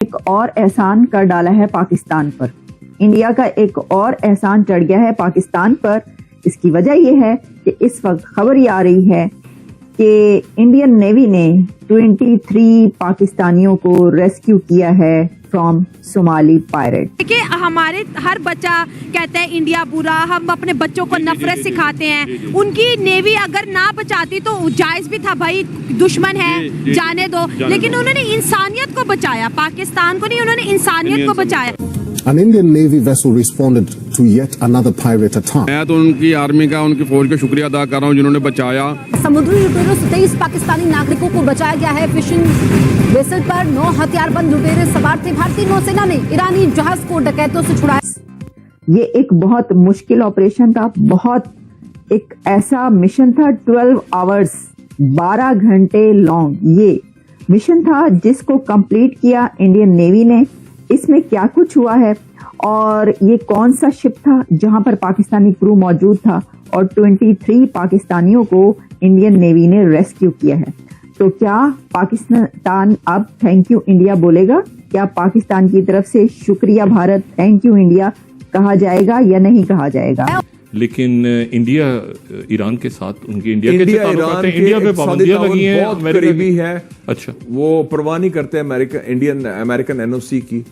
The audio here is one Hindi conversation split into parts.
एक और एहसान कर डाला है पाकिस्तान पर। इंडिया का एक और एहसान चढ़ गया है पाकिस्तान पर। इसकी वजह यह है कि इस वक्त खबर ये आ रही है कि इंडियन नेवी ने 23 पाकिस्तानियों को रेस्क्यू किया है फ्रॉम सोमाली पायरेट। देखिए, हमारे हर बच्चा कहता है इंडिया बुरा, हम अपने बच्चों को नफरत सिखाते हैं। उनकी नेवी अगर ना बचाती तो जायज भी था, भाई दुश्मन है जाने दो, लेकिन उन्होंने इंसानियत को बचाया, पाकिस्तान को नहीं, उन्होंने इंसानियत को बचाया। An Indian Navy vessel responded to yet another pirate attack. मैं तो उनकी आर्मी का, उनकी फौज का शुक्रिया अदा कर रहा हूँ जिन्होंने बचाया। समुद्री लुटेरों से 23 पाकिस्तानी नागरिकों को बचाया गया है। फिशिंग वेसल पर 9 हथियारबंद लुटेरे सवार थे। भारतीय नौसेना ने ईरानी जहाज को डकैतों से छुड़ाया। ये एक बहुत मुश्किल ऑपरेशन था, बहुत एक ऐसा मिशन था, 12 आवर्स 12 घंटे लॉन्ग ये मिशन था जिसको कंप्लीट किया इंडियन नेवी ने। इसमें क्या कुछ हुआ है और ये कौन सा शिप था जहां पर पाकिस्तानी क्रू मौजूद था, और 23 पाकिस्तानियों को इंडियन नेवी ने रेस्क्यू किया है। तो क्या पाकिस्तान अब थैंक यू इंडिया बोलेगा? क्या पाकिस्तान की तरफ से शुक्रिया भारत, थैंक यू इंडिया कहा जाएगा या नहीं कहा जाएगा? लेकिन इंडिया ईरान के साथ, उनकी इंडिया के इंडिया पे पाबंदियां लगी हैं, बहुत करीबी है। अच्छा, वो परवाह नहीं करते अमेरिकन एनओसी की।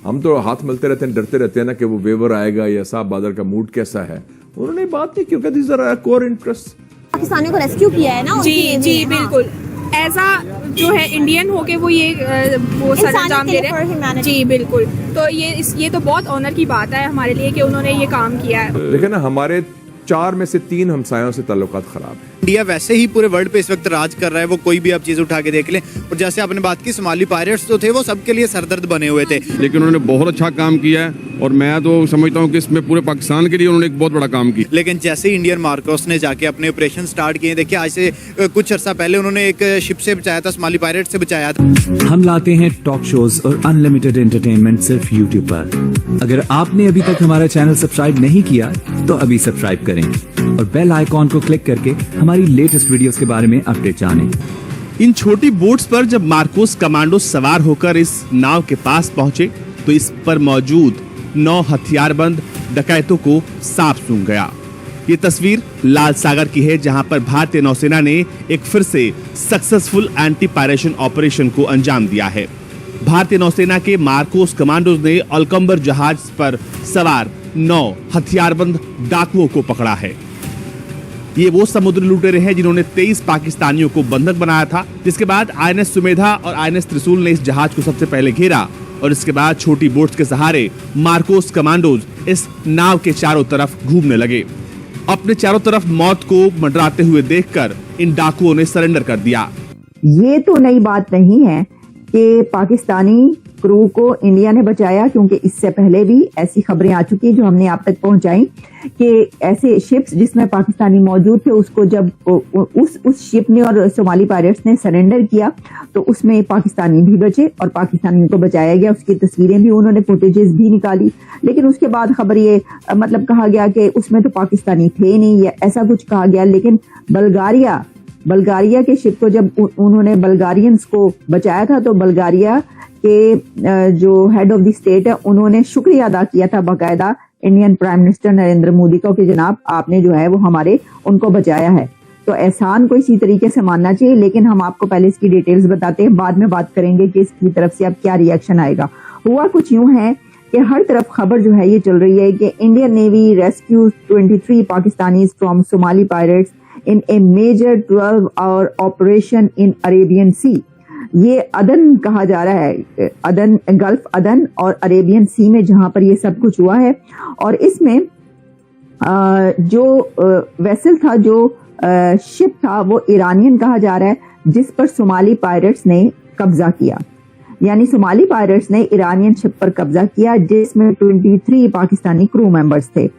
हम तो हाथ मिलते रहते हैं, डरते रहते हैं ना कि वो वेवर आएगा या साहब बादल का मूड कैसा है। उन्होंने बात नहीं क्योंकि दिस आर कोर इंटरेस्ट। पाकिस्तानियों को रेस्क्यू किया है ना। जी बिल्कुल, ऐसा जो है इंडियन होके वो ये वो सरंजाम दे रहे हैं। जी बिल्कुल, तो ये तो बहुत ऑनर की बात है हमारे लिए कि उन्होंने ये काम किया है। लेकिन ना हमारे 4 में से 3 हमसायों से ताल्लुकात खराब है। इंडिया वैसे ही पूरे वर्ल्ड पे इस वक्त राज कर रहा है, वो कोई भी आप चीज उठा के देख लें। और जैसे आपने बात की, सोमाली पायरेट्स जो थे वो सबके लिए सरदर्द बने हुए थे, लेकिन उन्होंने बहुत अच्छा काम किया है और मैं तो समझता हूँ कि इसमें पूरे पाकिस्तान के लिए उन्होंने एक बहुत बड़ा काम किया। लेकिन जैसे इंडियन मार्कोस ने जाके अपने ऑपरेशन स्टार्ट किए, देखिए आज से कुछ अर्सा पहले उन्होंने एक शिप से बचाया था, सोमाली पायरेट से बचाया था। हम लाते हैं टॉक शोज और अनलिमिटेड एंटरटेनमेंट सिर्फ YouTube पर। अगर आपने अभी तक हमारा चैनल सब्सक्राइब नहीं किया तो अभी सब्सक्राइब करें और बेल आइकॉन को क्लिक करके हमारी लेटेस्ट वीडियोस के बारे में अपडेट जानें। इन छोटी बोट्स पर जब मार्कोस कमांडो सवार होकर इस नाव के पास पहुंचे तो इस पर मौजूद 9 हथियारबंद डकैतों को सांप सूंघ गया। ये तस्वीर लाल सागर की है, जहां पर भारतीय नौसेना ने एक फिर से सक्सेसफुल एंटी पायरेशन ऑपरेशन को अंजाम दिया है। भारतीय नौसेना के मार्कोस कमांडोज ने अलकम्बर जहाज पर सवार 9 हथियारबंद डाकुओं को पकड़ा है। ये वो समुद्री लुटेरे हैं जिन्होंने 23 पाकिस्तानियों को बंधक बनाया था, जिसके बाद INS सुमेधा और INS त्रिशूल ने इस जहाज को सबसे पहले घेरा और इसके बाद छोटी बोट्स के सहारे मार्कोस कमांडोज इस नाव के चारों तरफ घूमने लगे। अपने चारों तरफ मौत को मंडराते हुए देखकर इन डाकुओं ने सरेंडर कर दिया। ये तो नई बात नहीं है कि पाकिस्तानी क्रू को इंडिया ने बचाया, क्योंकि इससे पहले भी ऐसी खबरें आ चुकी जो हमने आप तक पहुंचाई कि ऐसे शिप्स जिसमें पाकिस्तानी मौजूद थे, उसको जब उस शिप ने और सोमाली पायरेट्स ने सरेंडर किया तो उसमें पाकिस्तानी भी बचे और पाकिस्तानियों को बचाया गया। उसकी तस्वीरें भी उन्होंने, फुटेजेस भी निकाली, लेकिन उसके बाद खबर ये मतलब कहा गया कि उसमें तो पाकिस्तानी थे नहीं, या ऐसा कुछ कहा गया। लेकिन बल्गारिया के शिप को जब उन्होंने बल्गारियंस को बचाया था तो बल्गारिया के जो हेड ऑफ द स्टेट है उन्होंने शुक्रिया अदा किया था बाकायदा Indian prime minister Narendra Modi का कि जनाब आपने जो है वो हमारे उनको बचाया है। तो एहसान को इसी तरीके से मानना चाहिए। लेकिन हम आपको पहले इसकी डिटेल्स बताते हैं, बाद में बात करेंगे कि इसकी तरफ से अब क्या रिएक्शन आएगा। हुआ कुछ यूं है कि हर तरफ खबर जो है ये चल रही है कि Indian navy rescues 23 Pakistanis from Somali pirates in a major 12-hour operation in Arabian sea. ये अदन कहा जा रहा है, अदन, गल्फ अदन और अरेबियन सी में जहां पर ये सब कुछ हुआ है। और इसमें जो वेसल था, जो शिप था, वो ईरानियन कहा जा रहा है, जिस पर सोमाली पायरेट्स ने कब्जा किया। यानी सोमाली पायरेट्स ने ईरानियन शिप पर कब्जा किया जिसमें 23 पाकिस्तानी क्रू मेंबर्स थे।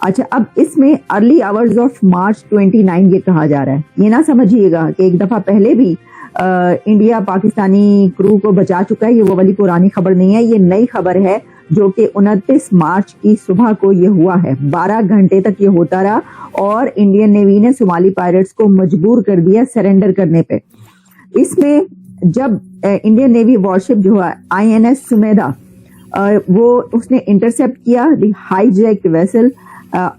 अच्छा, अब इसमें अर्ली आवर्स ऑफ मार्च 29 ये कहा जा रहा है। ये ना समझिएगा कि एक दफा पहले भी इंडिया पाकिस्तानी क्रू को बचा चुका है, ये वो वाली पुरानी खबर नहीं है, ये नई खबर है जो कि 29 मार्च की सुबह को ये हुआ है। 12 घंटे तक ये होता रहा और इंडियन नेवी ने सोमाली पायरेट्स को मजबूर कर दिया सरेंडर करने पे। इसमें जब इंडियन नेवी वॉरशिप जो है INS सुमेधा, वो उसने इंटरसेप्ट किया द हाईजैक्ड वेसल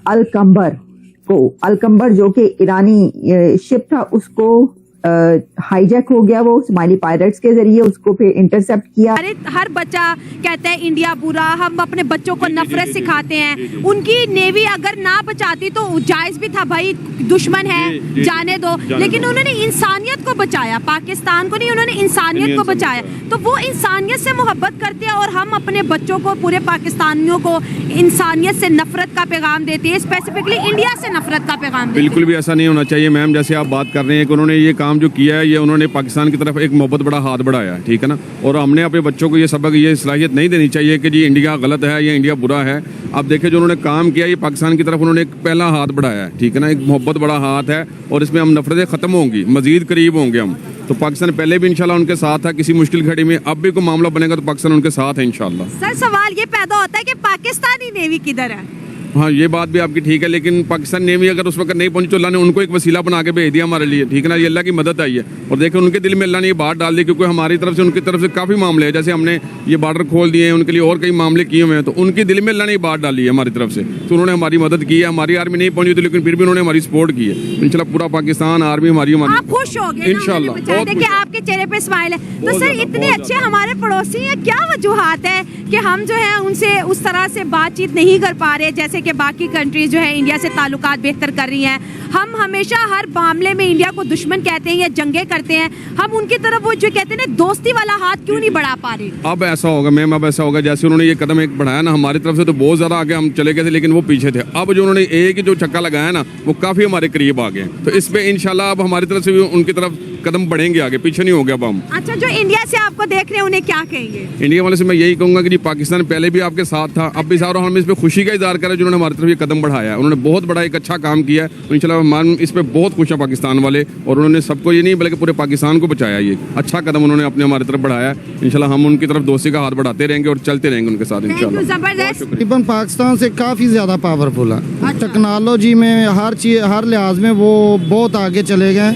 अलकंबर जो कि ईरानी शिप था, उसको हाईजैक हो गया, वो स्माइली पायरेट्स के जरिए उसको फिर इंटरसेप्ट किया। अरे हर बच्चा कहता है इंडिया बुरा, हम अपने बच्चों को नफरत सिखाते हैं। उनकी नेवी अगर ना बचाती तो जायज भी था भाई, दुश्मन है जाने दो, लेकिन उन्होंने इंसानियत को बचाया, पाकिस्तान को नहीं, उन्होंने इंसानियत को बचाया। तो वो इंसानियत से मोहब्बत करते हैं और हम अपने बच्चों को, पूरे पाकिस्तानियों को इंसानियत से नफरत का पैगाम देते हैं, स्पेसिफिकली इंडिया से नफरत का पैगाम देते हैं। बिल्कुल भी ऐसा नहीं होना चाहिए मैम, जैसे आप बात कर रहे हैं कि उन्होंने ये काम जो किया है, ये उन्होंने पाकिस्तान की तरफ एक मोहब्बत बड़ा हाथ बढ़ाया है, ठीक है ना। और हमने अपने बच्चों को ये सबक, ये सलाहियत नहीं देनी चाहिए कि जी इंडिया गलत है या इंडिया बुरा है। अब देखिए जो उन्होंने काम किया, ये पाकिस्तान की तरफ उन्होंने एक पहला हाथ बढ़ाया है, ठीक है ना, एक मोहब्बत बड़ा हाथ है, और इसमें हम नफरतें खत्म होंगी, मजीद करीब होंगे हम। तो पाकिस्तान पहले भी इंशाल्लाह उनके साथ था किसी मुश्किल घड़ी में, अब भी कोई मामला बनेगा तो पाकिस्तान उनके साथ है इंशाल्लाह। सर सवाल ये पैदा होता है कि पाकिस्तानी नेवी किधर है? हाँ, ये बात भी आपकी ठीक है, लेकिन पाकिस्तान नेवी अगर उस वक्त नहीं पहुंची तो अल्लाह ने उनको एक वसीला बना के भेज दिया हमारे लिए, ठीक है ना। ये अल्लाह की मदद आई है, और देखिए उनके दिल में अल्लाह ने ये बात डाल दी, क्योंकि हमारी तरफ से, उनकी तरफ से काफ़ी मामले हैं, जैसे हमने ये बॉर्डर खोल दिए हैं, उनके लिए और कई मामले किए हुए हैं, तो उनके दिल में अल्लाह ने ये बात डाली है हमारी तरफ से, तो उन्होंने हमारी मदद की है। हमारी आर्मी नहीं पहुंची थी, लेकिन फिर भी उन्होंने हमारी सपोर्ट की है। इंशाल्लाह पूरा पाकिस्तान आर्मी हमारी आप खुश हो गए इंशाल्लाह, देखिए आपके चेहरे पे स्माइल है। तो सर इतने अच्छे हमारे पड़ोसी हैं, क्या वजूहात है कि हम जो है उनसे उस तरह से बातचीत नहीं कर पा रहे जैसे कि बाकी कंट्रीज जो है इंडिया से ताल्लुकात बेहतर कर रही हैं? हम हमेशा हर मामले में इंडिया को दुश्मन कहते हैं या जंगे करते हैं, हम उनकी तरफ वो जो कहते हैं ना दोस्ती वाला हाथ क्यों नहीं बढ़ा पा रहे? अब ऐसा होगा मैम, अब ऐसा होगा जैसे उन्होंने ये कदम एक बढ़ाया ना हमारी तरफ से, तो बहुत ज़्यादा आगे हम चले गए थे, लेकिन वो पीछे थे। अब जो उन्होंने एक जो छक्का लगाया ना, वो काफ़ी हमारे करीब आ गए, तो इस पे इंशाल्लाह अब हमारी तरफ से भी उनकी तरफ कदम बढ़ेंगे आगे, पीछे नहीं हो गया अब हम। अच्छा, जो इंडिया से आपको देख रहे हैं उन्हें क्या कहेंगे? इंडिया वाले से मैं यही कहूँगा कि जी पाकिस्तान पहले भी आपके साथ था, अब भी साथ, और हम इस पे खुशी का इजहार करें जिन्होंने हमारी तरफ ये कदम बढ़ाया है। उन्होंने बहुत बड़ा एक अच्छा काम किया है, इंशाल्लाह हम इस पे बहुत खुश हैं पाकिस्तान वाले, और उन्होंने सबको ये नहीं बल्कि पूरे पाकिस्तान को बचाया। ये अच्छा कदम उन्होंने अपने हमारी तरफ बढ़ाया है, इंशाल्लाह हम उनकी तरफ दोस्ती का हाथ बढ़ाते रहेंगे और चलते रहेंगे उनके साथ इंशाल्लाह। तकरीबन पाकिस्तान से काफ़ी ज़्यादा पावरफुल है, टेक्नोलॉजी में हर चीज़, हर लिहाज में वो बहुत आगे चले गए।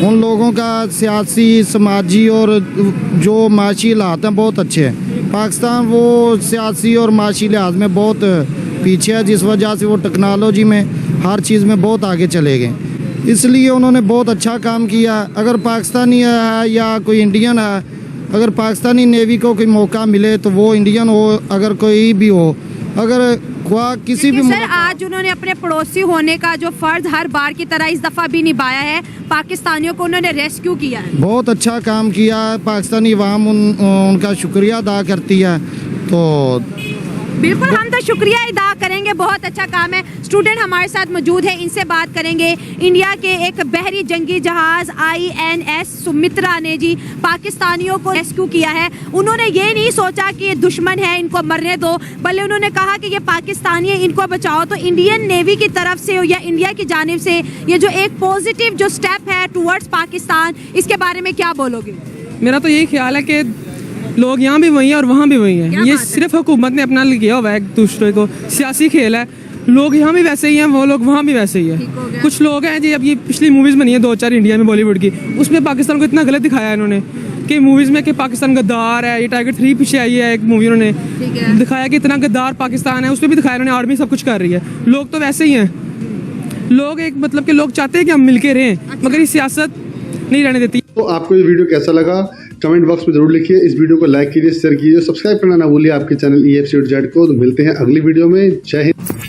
उन लोगों का सियासी, समाजी और जो माशी हालात हैं बहुत अच्छे हैं। पाकिस्तान वो सियासी और माशी लिहाज में बहुत पीछे है, जिस वजह से वो टेक्नोलॉजी में हर चीज़ में बहुत आगे चले गए, इसलिए उन्होंने बहुत अच्छा काम किया। अगर पाकिस्तानी है या कोई इंडियन है, अगर पाकिस्तानी नेवी को कोई मौका मिले तो वो इंडियन हो, अगर कोई भी हो, अगर किसी भी सर आज उन्होंने अपने पड़ोसी होने का जो फर्ज हर बार की तरह इस दफा भी निभाया है, पाकिस्तानियों को उन्होंने रेस्क्यू किया है, बहुत अच्छा काम किया है। पाकिस्तानी अवाम उनका शुक्रिया अदा करती है, तो बिल्कुल हम तो शुक्रिया अदा करेंगे, बहुत अच्छा काम है। स्टूडेंट हमारे साथ मौजूद है, इनसे बात करेंगे। इंडिया के एक बहरी जंगी जहाज INS सुमित्रा ने जी पाकिस्तानियों को रेस्क्यू किया है। उन्होंने ये नहीं सोचा कि ये दुश्मन है इनको मरने दो, बल्कि उन्होंने कहा कि ये पाकिस्तानी है इनको बचाओ। तो इंडियन नेवी की तरफ से या इंडिया की जानिब से ये जो एक पॉजिटिव जो स्टेप है टूवर्ड्स पाकिस्तान, इसके बारे में क्या बोलोगे? मेरा तो यही ख्याल है कि लोग यहाँ भी वही हैं और वहाँ भी वही हैं। ये सिर्फ हुकूमत ने अपना किया हुआ है, एक दूसरे को सियासी खेल है। लोग यहाँ भी वैसे ही हैं, वो लोग वहाँ भी वैसे ही है। कुछ लोग हैं जी, अब ये पिछली मूवीज बनी है 2-4 इंडिया में बॉलीवुड की, उसमें पाकिस्तान को इतना गलत दिखाया है इन्होंने कि मूवीज में कि पाकिस्तान गद्दार है। ये टाइगर 3 पीछे आई है एक मूवी, उन्होंने दिखाया कि इतना गद्दार पाकिस्तान है, उसमें भी दिखाया उन्होंने आर्मी सब कुछ कर रही है। लोग तो वैसे ही हैं, लोग एक मतलब कि लोग चाहते हैं कि हम मिलके रहें, मगर ये सियासत नहीं रहने देती। तो आपको ये वीडियो कैसा लगा कमेंट बॉक्स में जरूर लिखिए। इस वीडियो को लाइक कीजिए, शेयर कीजिए, सब्सक्राइब करना ना भूलिए आपके चैनल EFC.Z को। तो मिलते हैं अगली वीडियो में। जय हिंद।